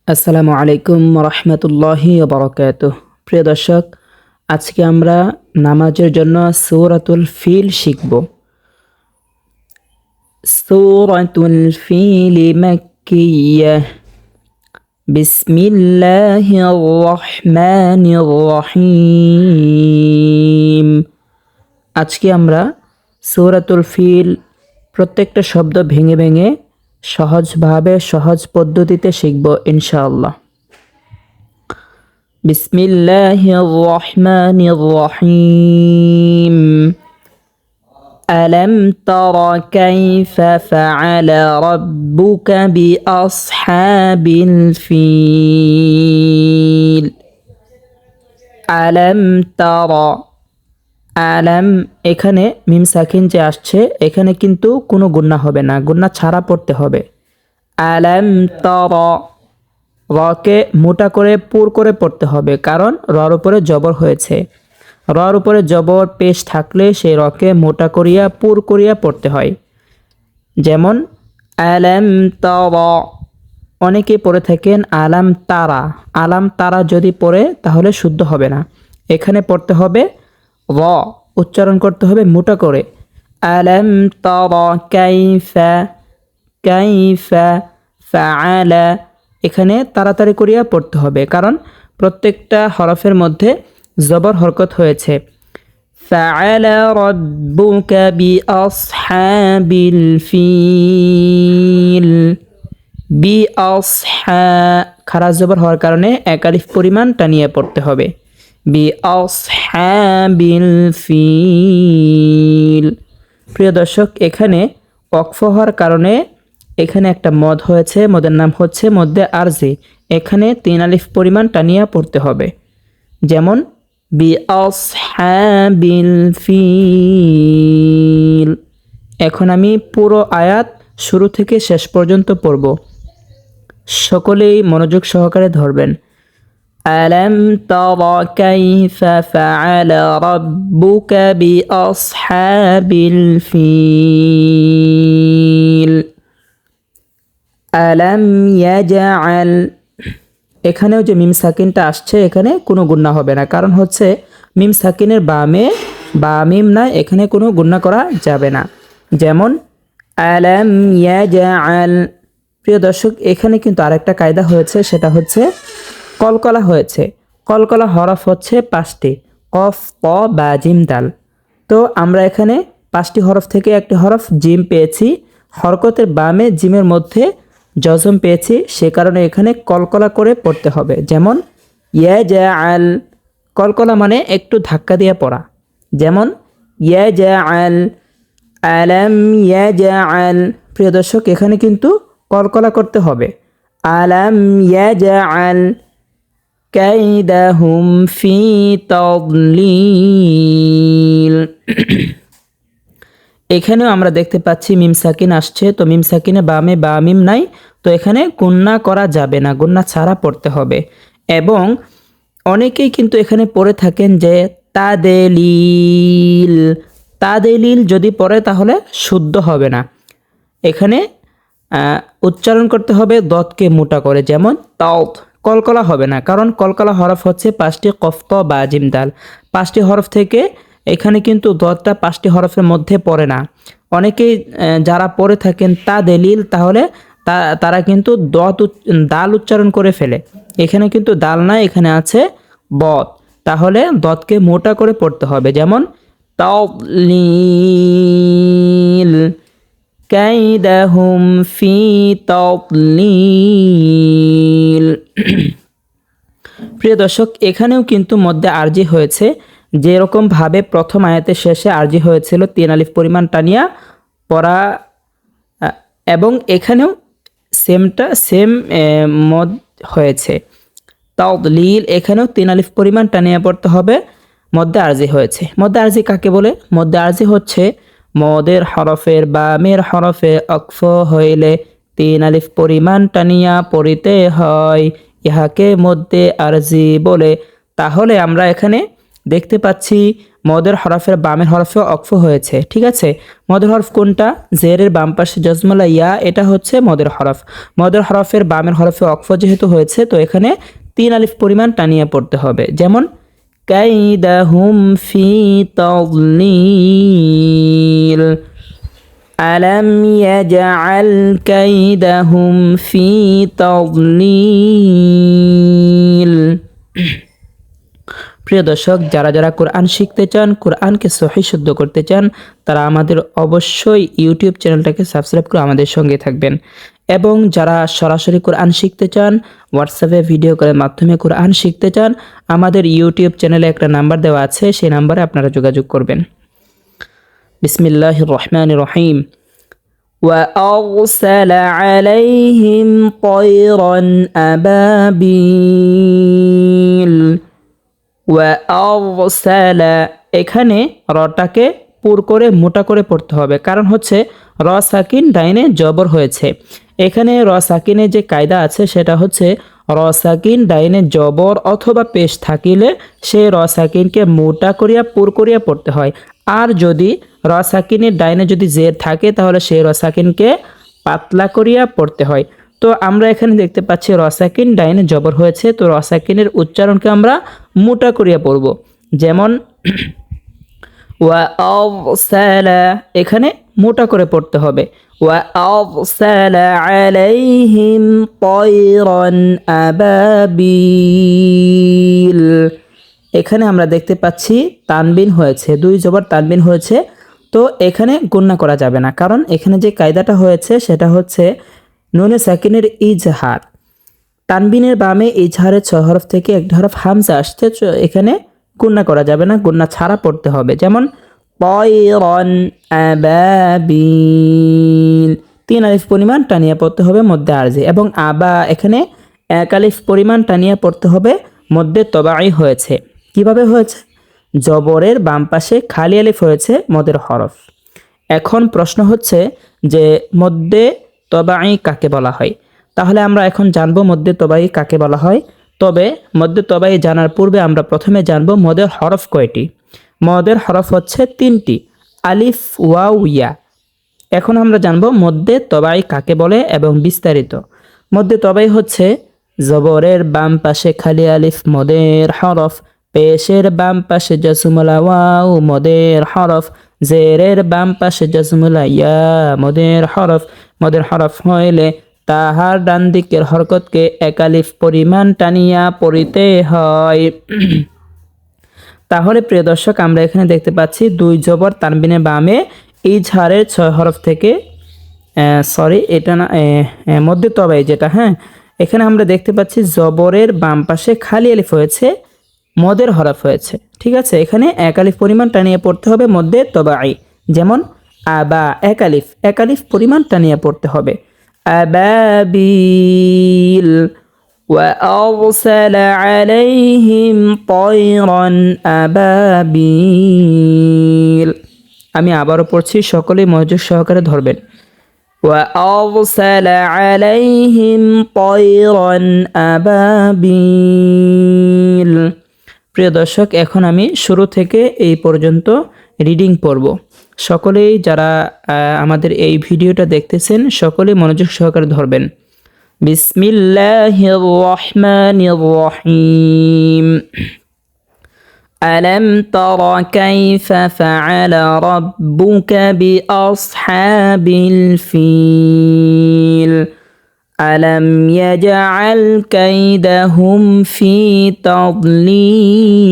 আসসালামু আলাইকুম রহমতুল্লাহি বারাকাতুহ। প্রিয় দর্শক, আজকে আমরা নামাজের জন্য সূরাতুল ফিল শিখব। সূরাতুল ফিল মাক্কিয়াহ। বিসমিল্লাহির রহমানির রহিম। আজকে আমরা সূরাতুল ফিল প্রত্যেকটা শব্দ ভেঙে ভেঙে সহজভাবে সহজ পদ্ধতিতে শিখব ইনশাআল্লাহ। বিসমিল্লাহির রহমানির রহিম। ألم تر كيف فعل ربك بأصحاب الفيل ألم تر আলাম এখানে মিম সাকিন যে আসছে এখানে কিন্তু কোনো গুণা হবে না, গুণা ছাড়া পড়তে হবে। আলাম তর, রকে মোটা করে পুর করে পড়তে হবে, কারণ রর উপরে জবর হয়েছে। রর উপরে জবর পেশ থাকলে সেই রকে মোটা করিয়া পুর করিয়া পড়তে হয়। যেমন আলাম তর, অনেকে পড়ে থাকেন আলাম তারা। আলাম তারা যদি পড়ে তাহলে শুদ্ধ হবে না, এখানে পড়তে হবে র, উচ্চারণ করতে হবে মোটা করে। আলাম তারা কাইফা, কাইফা ফাআলা, এখানে তাড়াতাড়ি করিয়া পড়তে হবে, কারণ প্রত্যেকটা হরফের মধ্যে জবর হরকত হয়েছে। ফাআলা রাব্বুকা বিআসহাবিল ফিল, বিআসহা খারাজ জবর হওয়ার কারণে এক আলিফ পরিমাণ টানিয়ে পড়তে হবে। বিআসহাবিল ফিল। প্রিয় দর্শক, এখানে ওয়াকফ হওয়ার কারণে এখানে একটা মদ হয়েছে, মদের নাম হচ্ছে মদ্দে আরজি। এখানে 3 আলিফ পরিমাণ টানিয়া পড়তে হবে। যেমন বিআসহাবিল ফিল। এখন আমি পুরো আয়াত শুরু থেকে শেষ পর্যন্ত পড়ব, সকলেই মনোযোগ সহকারে ধরবেন। ألم تر كيف فعل ربك بأصحاب الفيل ألم يجعل, এখানেও যে মিম সাকিনটা আসছে এখানে কোনো গুণা হবে না, কারণ হচ্ছে মিম সাকিনের বামে বা মিম না, এখানে কোনো গুণা করা যাবে না। যেমন আলাম ইয়াজআল। প্রিয় দর্শক, এখানে কিন্তু আরেকটা কায়দা হয়েছে, সেটা হচ্ছে কলকলা হয়েছে। কলকলা হরফ হচ্ছে 5টি, কফ ক বা জিম দাল। তো আমরা এখানে 5টি হরফ থেকে একটি হরফ জিম পেয়েছি, হরকতের বামে জিমের মধ্যে জজম পেয়েছি, সে কারণে এখানে কলকলা করে পড়তে হবে। যেমন ইয়াজআল, কলকলা মানে একটু ধাক্কা দিয়ে পড়া। যেমন ইয়াজআল, আলাম ইয়াজআল। প্রিয় দর্শক, এখানে কিন্তু কলকলা করতে হবে। আলাম ইয়াজআল কাইদাহুম ফি তাদলিল। এখানেও আমরা দেখতে পাচ্ছি মিম সাকিন আসছে, তো মিম সাকিনে বামে বা মিম নাই, তো এখানে গুণনা করা যাবে না, গুণনা ছাড়া পড়তে হবে। এবং অনেকেই কিন্তু এখানে পড়ে থাকেন যে তাদেলিল, তাদেলিল যদি পড়ে তাহলে শুদ্ধ হবে না। এখানে উচ্চারণ করতে হবে দতকে মোটা করে। যেমন তাওত, কলকলা হবে না, কারণ কলকলা হরফ হচ্ছে 5টি, কফ ক বা জিম দাল। 5টি হরফ থেকে এখানে কিন্তু দতটা 5টি হরফের মধ্যে পড়ে না। অনেকেই যারা পড়ে থাকেন তাদেলিল, তাহলে তারা কিন্তু দাল উচ্চারণ করে ফেলে। এখানে কিন্তু দাল নাই, এখানে আছে বত, তাহলে দতকে মোটা করে পড়তে হবে। যেমন তাদলিল কাইদাহুম ফি তাদলিল। প্রিয় দর্শক, এখানেও কিন্তু মধ্যে আরজি হয়েছে, যেরকম ভাবে প্রথম আয়াতের শেষে আরজি হয়েছিল 3 আলিফ পরিমাণ টানিয়া পড়া, এবং এখানেও সেম মদ হয়েছে তাদলিল, এখানেও 3 আলিফ পরিমাণ টানিয়া পড়তে হবে, মধ্যে আরজি হয়েছে। মধ্যে আরজি কাকে বলে? মধ্যে আরজি হচ্ছে মদের হরফের বা মের হরফে অক্ফ হইলে 3 আলিফ পরিমাণ টানিয়া পড়িতে হয়, ইহাকে মধ্যে আরজি বলে। তাহলে আমরা এখানে দেখতে পাচ্ছি মদের হরফের বামের হরফে অক্ফ হয়েছে, ঠিক আছে। মদের হরফ কোনটা? জেরের বাম পাশে জজমলা ইয়া, এটা হচ্ছে মদের হরফ। মদের হরফের বামের হরফে অক্ফ যেহেতু হয়েছে, তো এখানে 3 আলিফ পরিমাণ টানিয়ে পড়তে হবে। যেমন কাইদাহুম ফি তাদলিল, আলাম ইয়াজআল কাইদাহুম ফি তাদলিল। প্রিয় দর্শক, যারা যারা কোরআন শিখতে চান, কোরআনকে সহি শুদ্ধ করতে চান, তারা আমাদের অবশ্যই ইউটিউব চ্যানেলটাকে সাবস্ক্রাইব করে আমাদের সঙ্গে থাকবেন। এবং যারা সরাসরি কোরআন শিখতে চান, হোয়াটসঅ্যাপে ভিডিও কলের মাধ্যমে কোরআন শিখতে চান, আমাদের ইউটিউব চ্যানেলে একটা নাম্বার দেওয়া আছে, সেই নাম্বারে আপনারা যোগাযোগ করবেন। বিসমিল্লাহির রহমানির রহিম। وأرسل عليهم طيرا أبابيل ওয়ারসালা, এখানে রটাকে পুর করে মোটা করে পড়তে হবে, কারণ হচ্ছে র সাকিন ডাইনে জবর হয়েছে। এখানে র সাকিনের যে কায়দা আছে সেটা হচ্ছে র সাকিন ডাইনে জবর অথবা পেশ থাকিলে সে র সাকিনকে মোটা করিয়া পুর করিয়া পড়তে হয়। আর যদি র সাকিনের ডাইনে যদি জের থাকে তাহলে সেই র সাকিনকে পাতলা করিয়া পড়তে হয়। তো আমরা এখানে দেখতে পাচ্ছি র সাকিন ডাইনে জবর হয়েছে, তো র সাকিনের উচ্চারণকে আমরা মোটা করিয়া পড়ব। যেমন ওয়ারসালা, এখানে মোটা করে পড়তে হবে। ওয়ারসালা আলাইহিম তায়রান আবাবিল, এখানে আমরা দেখতে পাচ্ছি তানবিন হয়েছে, 2 জবর তানবিন হয়েছে। তো এখানে গুণনা করা যাবে না, কারণ এখানে যে কায়দাটা হয়েছে সেটা হচ্ছে নুনে সাকিনের ইজহার। তানবিনের বামে ইজহারের 6 হরফ থেকে 1 হরফ হামজা আসছে, এখানে গুণনা করা যাবে না, গুণনা ছাড়া পড়তে হবে। যেমন তায়রান আবাবিল, 3 আলিফ পরিমাণ টানিয়ে পড়তে হবে মধ্যে আরজি, এবং আবা এখানে 1 আলিফ পরিমাণ টানিয়ে পড়তে হবে, মধ্যে তবাই হয়েছে। কিভাবে হয়েছে? জবরের বাম পাশে খালি আলিফ হয়েছে মদের হরফ। এখন প্রশ্ন হচ্ছে যে মধ্যে তবাই কাকে বলা হয়? তাহলে আমরা এখন জানবো মধ্যে তবাই কাকে বলা হয়। তবে মধ্যে তবাই জানার পূর্বে আমরা প্রথমে জানবো মদের হরফ কয়টি। মদের হরফ হচ্ছে 3টি, আলিফ, ওয়াও, ইয়া। এখন আমরা জানবো মধ্যে তবাই কাকে বলে এবং বিস্তারিত। মধ্যে তবাই হচ্ছে জবরের বাম পাশে খালি আলিফ মদের হরফ, পেশের বাম পাশে জজমুলা ওয়াও মদের হরফ, জেরের বাম পাশে জজমুলা ইয়া মদের হরফ। মদের হরফ হইলে তাহার ডান দিকের হরকতকে 1 আলিফ পরিমাণ টানিয়া পড়িতে হয়। তাহলে প্রিয় দর্শক, আমরা এখানে দেখতে পাচ্ছি 2 জবর তানবিনের বামে ইজহারের 6 হরফ থেকে এটা না, মধ্যে তবাই যেটা, হ্যাঁ, এখানে আমরা দেখতে পাচ্ছি জবরের বাম পাশে খালি আলিফ হয়েছে, মদের হরফ হয়েছে, ঠিক আছে। এখানে 1 আলিফ পরিমাণ টানিয়ে পড়তে হবে মধ্যে তবাই। যেমন আবা, 1 আলিফ পরিমাণ টানিয়ে পড়তে হবে। আবাবিল وأرسل عليهم طيرا أبابيل। আমি আবারও পড়ছি, সকলেই মনোযোগ সহকারে ধরবেন। وأرسل عليهم طيرا أبابيل। প্রিয় দর্শক, এখন আমি শুরু থেকে এই পর্যন্ত রিডিং পড়ব। সকলেই যারা আমাদের এই ভিডিওটা দেখতেছেন সকলেই মনোযোগ সহকারে ধরবেন। বিসমিল্লাহির রহমানির রহিম। ألم تر كيف فعل ربك بأصحاب الفيل ألم يجعل كيدهم في تضليل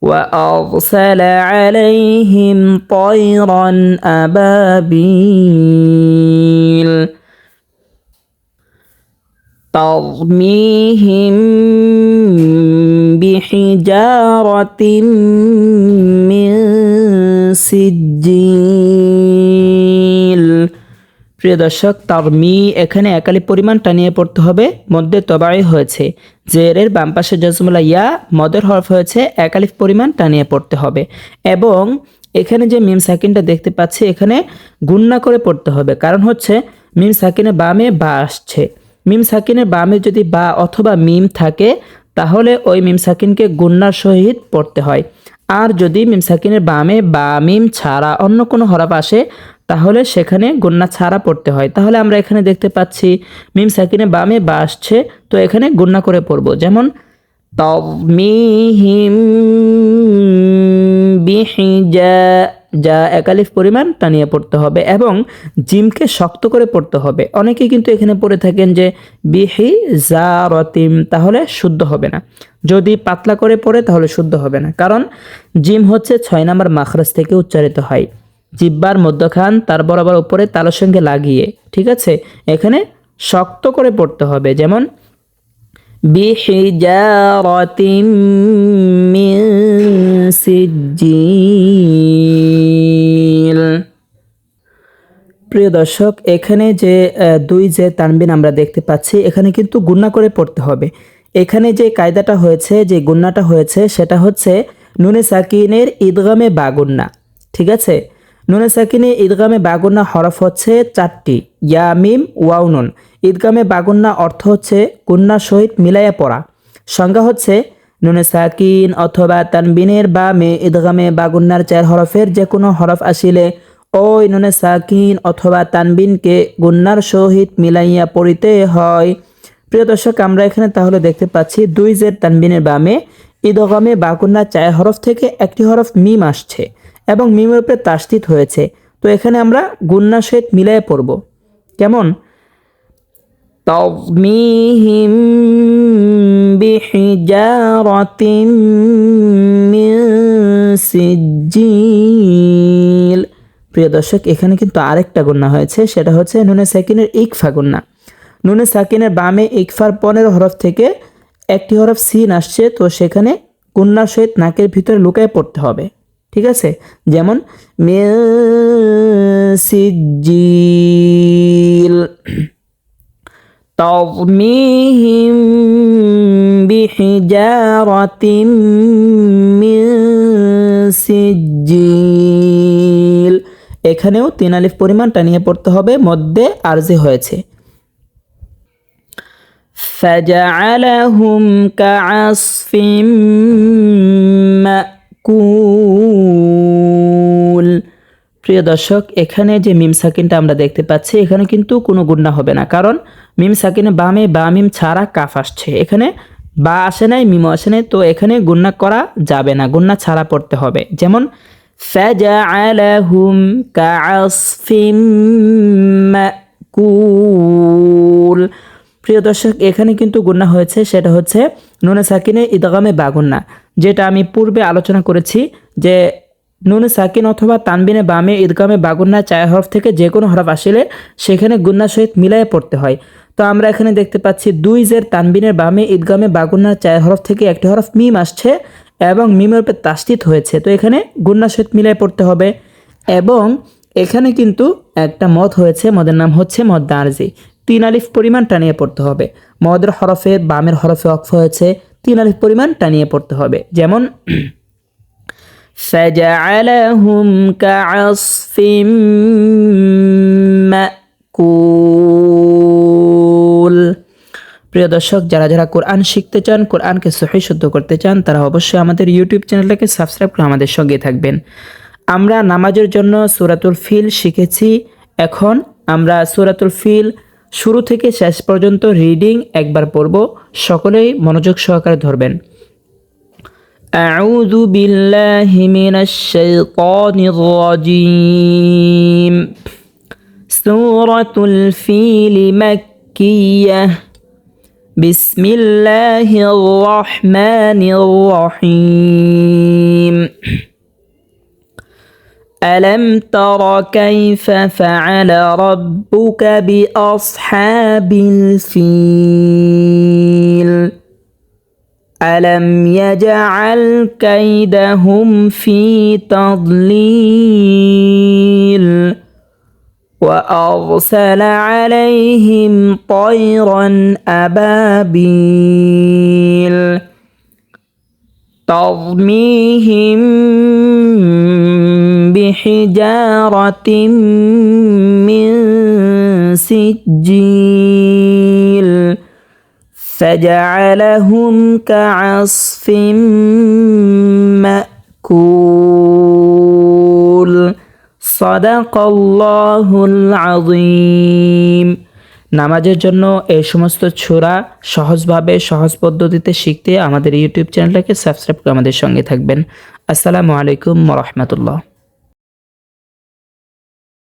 وأرسل عليهم طيرا أبابيل ترميهم بحجارة من سجيل। প্রিয় দর্শক, তারমি এখানে 1 আলিফ পরিমাণ টানিয়ে পড়তে হবে, মধ্যে তবাই হয়েছে। জেরের বাম পাশে জজমুলা ইয়া মদের হরফ হয়েছে, 1 আলিফ পরিমাণ টানিয়ে পড়তে হবে। এবং এখানে যে মিম সাকিনটা দেখতে পাচ্ছি এখানে গুণনা করে পড়তে হবে, কারণ হচ্ছে মিম সাকিনের বামে বা আসছে। মিম সাকিনের বামে যদি বা অথবা মিম থাকে তাহলে ওই মিম সাকিনকে গুন্নার সহিত পড়তে হয়। আর যদি মিম সাকিনের বামে বা মিম ছাড়া অন্য কোনো হরফ আসে তাহলে সেখানে গুন্না ছাড়া পড়তে হয়। তাহলে আমরা এখানে দেখতে পাচ্ছি মিম সাকিনের বামে বা আসছে, তো এখানে গুন্না করে পড়ব। যেমন তমিহিম বিহিজা, যা একালিফ পরিমাণ টানিয়ে পড়তে হবে এবং জিমকে শক্ত করে পড়তে হবে। অনেকে কিন্তু এখানে পড়ে থাকেন যে বিহি জারতিম, তাহলে শুদ্ধ হবে না। যদি পাতলা করে পড়ে তাহলে শুদ্ধ হবে না, কারণ জিম হচ্ছে 6 নম্বর মাখরাজ থেকে উচ্চারিত হয়, জিব্বার মধ্যখান তার বরাবর উপরে তালুর সঙ্গে লাগিয়ে। ঠিক আছে, এখানে শক্ত করে পড়তে হবে। যেমন বিহিজারাতিম মিন সিজ্জিল। প্রিয় দর্শক, এখানে যে দুই যে তানবিন আমরা দেখতে পাচ্ছি, এখানে কিন্তু গুণনা করে পড়তে হবে। এখানে যে কায়দাটা হয়েছে, যে গুণনাটা হয়েছে, সেটা হচ্ছে নুনে সাকিনের ঈদগামে বা গুণনা। ঠিক আছে, নুনে সাকিনে ঈদগামে বা গুণনা হরফ হচ্ছে 4টি, ইয়া মিম ওয়াও নুন। ঈদগামে বা গুণনা অর্থ হচ্ছে গুণনার সহিত মিলাইয়া পড়া। সংজ্ঞা হচ্ছে নুনে সাকিন অথবা তানবিনের বা মে ঈদগামে বা গুণনার 4 হরফের যে কোনো হরফ আসিলে ওই নুনে সাকিন অথবা তানবিনকে গুন্নার সহিত মিলাইয়া পড়িতে হয়। প্রিয় দর্শক, আমরা এখানে তাহলে দেখতে পাচ্ছি 2 জের তানবিনের বামে ইদগামে বা গুন্নার 4 হরফ থেকে একটি হরফ মিম আসছে এবং মিমের উপরে তাসদিদ হয়েছে। তো এখানে আমরা গুন্নার সহিত মিলাইয়া পড়ব। কেমন? তাওমিহিম বিহিজারাতিম মিন সিজ্জিল। প্রিয় দর্শক, এখানে কিন্তু আরেকটা গুণনা হয়েছে, সেটা হচ্ছে নুনে সাকিনের ইকফা গুণনা। নুনে সাকিনের বামে ইকফার 15 হরফ থেকে একটি হরফ সিন আসছে, তো সেখানে গুণনার সহিত নাকের ভিতরে লুকায় পড়তে হবে। ঠিক আছে, যেমন মিন সিজ্জিল। তাওমিহিম বিহিজারাতিম মিন সিজ্জিল। এখানেও 3 আলিফ পরিমাণ টানিয়ে পড়তে হবে, মধ্যে আরজি হয়েছে। ফাজআলাহুম কাআসফিম মাকুল। প্রিয় দর্শক, এখানে যে মিম সাকিনটা আমরা দেখতে পাচ্ছি, এখানে কিন্তু কোনো গুণনা হবে না, কারণ মিম সাকিনে বামে বা মিম ছাড়া কাফ আসছে। এখানে বা আসে নাই, মিমও আসে নাই, তো এখানে গুণনা করা যাবে না, গুণনা ছাড়া পড়তে হবে। যেমন ফাজআলাহুম কাআসফিম মাকুল। প্রিয় দর্শক, এখানে কিন্তু গুণনা হয়েছে, সেটা হচ্ছে নুনে সাকিনে ইদগামে বা গুণনা, যেটা আমি পূর্বে আলোচনা করেছি যে নুনে সাকিন অথবা তানবিনে বামে ঈদগামে বা গুণনা 4 হরফ থেকে যে কোনো হরফ আসলে সেখানে গুণনার সহিত মিলাইয়ে পড়তে হয়। তো আমরা এখানে দেখতে পাচ্ছি 2 জের তানবিনের বামে ঈদগামে বা গুণনার 4 হরফ থেকে একটি হরফ মিম আসছে এবং মিমের উপরে তাসদিদ হয়েছে, তো এখানে গুণনার সহিত মিলাইয়ে পড়তে হবে। এবং এখানে কিন্তু একটা মদ হয়েছে, মদের নাম হচ্ছে মদ আরজি। 3 আলিফ পরিমাণ টানিয়ে পড়তে হবে। মদের হরফের বামের হরফে ওয়াকফ হয়েছে, 3 আলিফ পরিমাণ টানিয়ে পড়তে হবে। যেমন ফাজআলাহুম কাআসফিম মাকুল। প্রিয় দর্শক, যারা যারা কোরআন শিখতে চান, কোরআনকে সহিহ শুদ্ধ করতে চান, তারা অবশ্যই আমাদের ইউটিউব চ্যানেলটাকে সাবস্ক্রাইব করে আমাদের সঙ্গে থাকবেন। আমরা নামাজের জন্য সূরাতুল ফিল শিখেছি। এখন আমরা সূরাতুল ফিল শুরু থেকে শেষ পর্যন্ত রিডিং একবার পড়ব। সকলেই মনোযোগ সহকারে ধরবেন। আউযু বিল্লাহি মিনাশ শাইতানির রাজীম। সূরাতুল ফিল মাক্কিয়াহ। বিসমিল্লাহির রহমানির রহিম। ألم تر كيف فعل ربك بأصحاب الفيل ألم يجعل كيدهم في تضليل وأرسل عليهم طيرا أبابيل ترميهم بحجارة من سجيل فجعلهم كعصف مأكول صدق الله العظيم। নামাজের জন্য এই সমস্ত সূরা সহজভাবে সহজ পদ্ধতিতে শিখতে আমাদের ইউটিউব চ্যানেলটাকে সাবস্ক্রাইব করে আমাদের সঙ্গে থাকবেন। আসসালামু আলাইকুম ওয়া রাহমাতুল্লাহ।